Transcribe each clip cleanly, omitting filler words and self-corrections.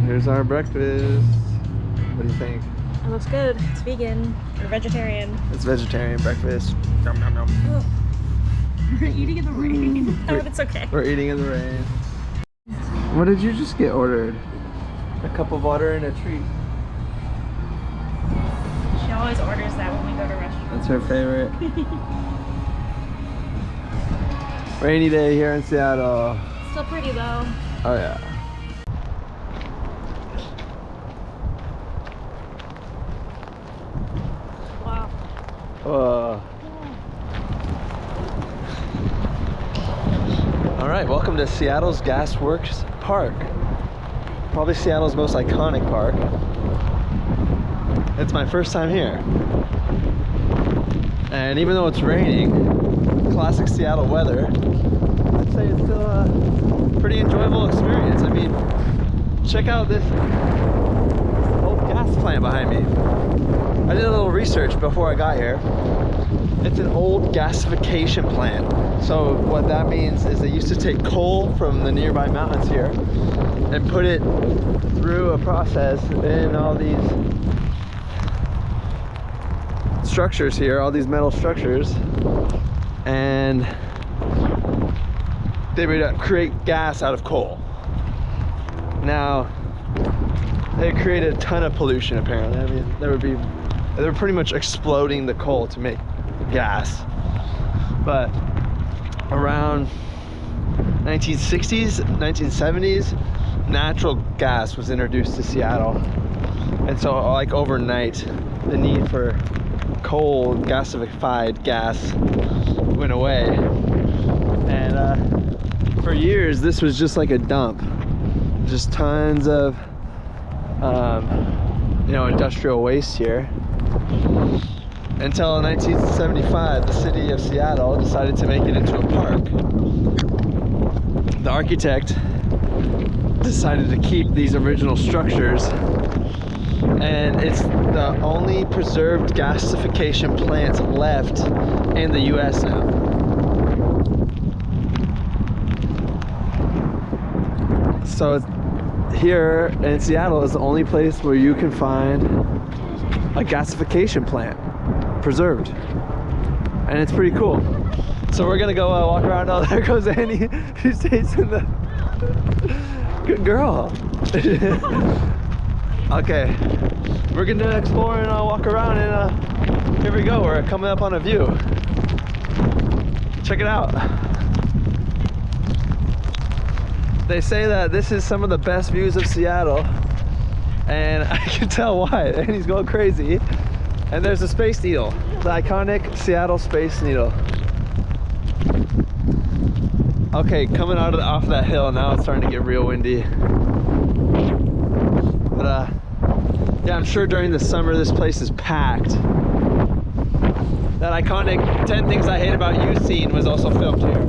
Here's our breakfast. What do you think? It looks good. It's vegan or vegetarian. It's vegetarian breakfast. Nom, nom, nom. Oh. We're eating in the rain. Oh, it's okay. We're eating in the rain. What did you just get ordered? A cup of water and a treat. She always orders that when we go to restaurants. That's her favorite. Rainy day here in Seattle. Still pretty though. Oh yeah. Wow. All right, welcome to Seattle's Gasworks Park. Probably Seattle's most iconic park. It's my first time here. And even though it's raining, classic Seattle weather, I'd say it's still a pretty enjoyable experience. I mean, check out this old gas plant behind me. I did a little research before I got here. It's an old gasification plant. So what that means is they used to take coal from the nearby mountains here and put it through a process in all these structures here, all these metal structures, and they would create gas out of coal. Now, they created a ton of pollution apparently. I mean, they were pretty much exploding the coal to make gas. But around 1960s, 1970s, natural gas was introduced to Seattle. And so like overnight, the need for coal gasified gas went away. And for years, this was just like a dump. Just tons of industrial waste here. Until 1975, the city of Seattle decided to make it into a park. The architect decided to keep these original structures, and it's the only preserved gasification plant left in the US now. So here in Seattle is the only place where you can find a gasification plant preserved, and it's pretty cool. So we're gonna go walk around. Oh, there goes Annie. She's chasing the good girl. Okay, we're gonna explore and walk around, and here we go. We're coming up on a view. Check it out. They say that this is some of the best views of Seattle, and I can tell why. Annie's going crazy. And there's a Space Needle, the iconic Seattle Space Needle. Okay, coming off that hill, now it's starting to get real windy. But yeah, I'm sure during the summer this place is packed. That iconic 10 Things I Hate About You scene was also filmed here.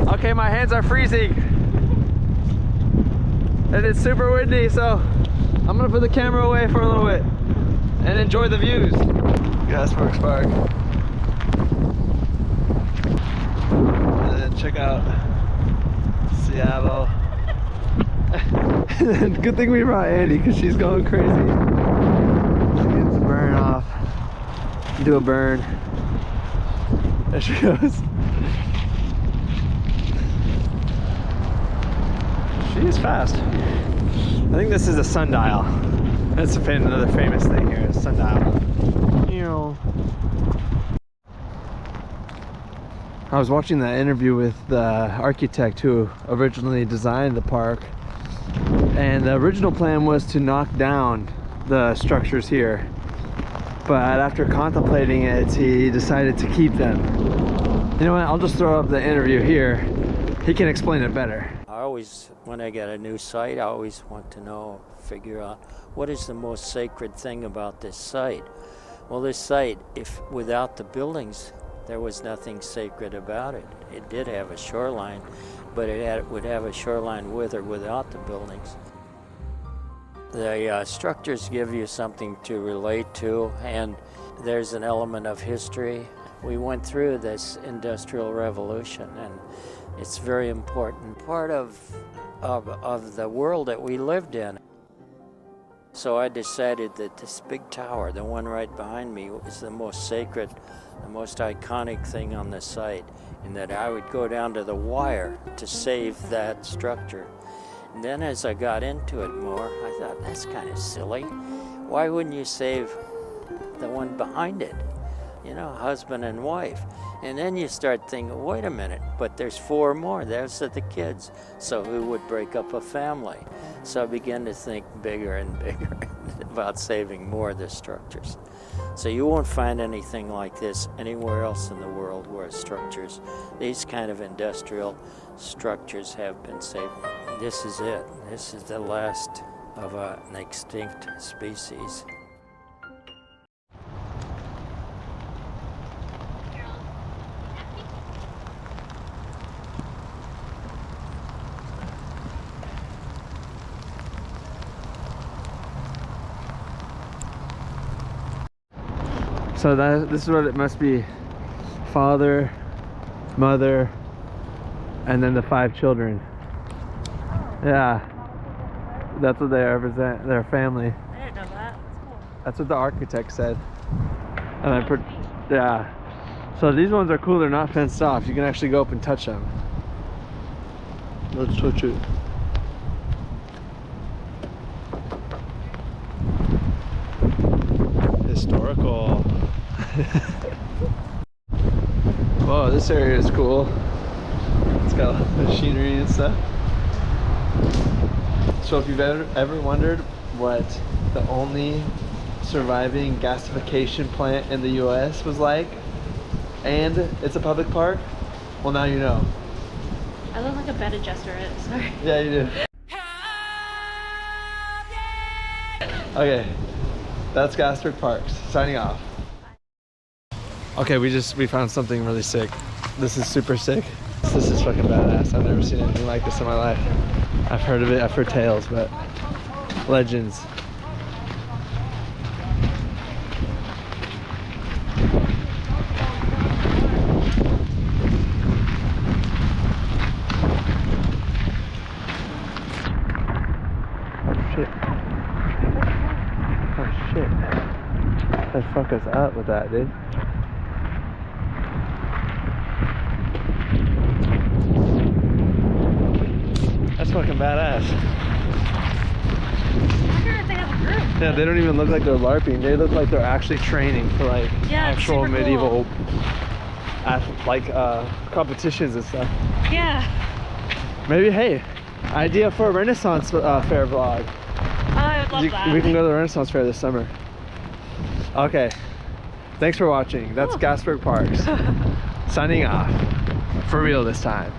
Okay, my hands are freezing and it's super windy, so I'm gonna put the camera away for a little bit and enjoy the views. Gasworks Park. And then check out Seattle. Good thing we brought Andy because she's going crazy. She's getting burned off. do a burn. There she goes. She is fast. I think this is a sundial. That's another famous thing here, a sundial. I was watching that interview with the architect who originally designed the park, and the original plan was to knock down the structures here, but after contemplating it, he decided to keep them. You know what, I'll just throw up the interview here. He can explain it better. I always, when I get a new site, I always want to know, figure out what is the most sacred thing about this site. Well, this site, if without the buildings, there was nothing sacred about it. It did have a shoreline, but it would have a shoreline with or without the buildings. The structures give you something to relate to, and there's an element of history. We went through this industrial revolution, and it's very important part of the world that we lived in. So I decided that this big tower, the one right behind me, is the most sacred, the most iconic thing on the site, and that I would go down to the wire to save that structure. And then as I got into it more, I thought, that's kind of silly. Why wouldn't you save the one behind it? You know, husband and wife. And then you start thinking, wait a minute, but there's 4 more, those are the kids. So who would break up a family? So I began to think bigger and bigger about saving more of the structures. So you won't find anything like this anywhere else in the world where structures, these kind of industrial structures have been saved. This is it. This is the last of an extinct species. So this is what it must be: father, mother, and then the 5 children. Yeah, that's what they represent, their family. I didn't know that. That's cool. That's what the architect said. And yeah. So these ones are cool. They're not fenced off. You can actually go up and touch them. Let's touch it. Historical. Whoa, this area is cool. It's got machinery and stuff. So if you've ever wondered what the only surviving gasification plant in the US was like, and it's a public park, well, now you know. I look like a bed adjuster. Sorry. Yeah, you do. Okay, that's Gasford Parks, signing off. Okay, we found something really sick. This is super sick. This is fucking badass. I've never seen anything like this in my life. I've heard of it, I've heard tales, but legends. Shit. Oh shit. They fuck us up with that, dude. That's fucking badass. I wonder if they have a group. Yeah, they don't even look like they're LARPing. They look like they're actually training for like actual medieval competitions and stuff. Yeah. Maybe, hey, idea for a Renaissance fair vlog. I would love that. We can go to the Renaissance fair this summer. Okay, thanks for watching. That's Gasford Parks. Signing off. For real this time.